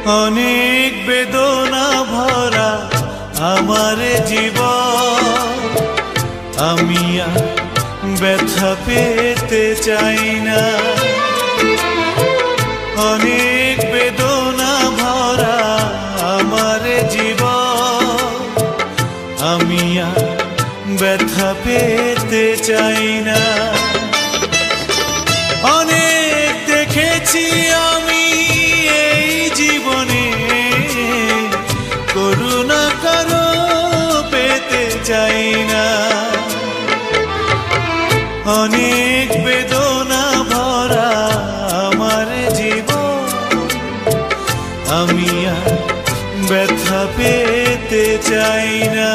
অনেক বেদনা ভরা আমার জীবন, আমি আর ব্যথা পেতে চাই না। অনেক বেদনা ভরা আমার জীবন, আমি আর ব্যথা পেতে চাই না। অনেক দেখেছি আমি এই জীবনে, করুণা কারো পেতে চাই না। অনেক বেদনা ভরা আমার জীবন, আমি আর ব্যথা পেতে চাই না।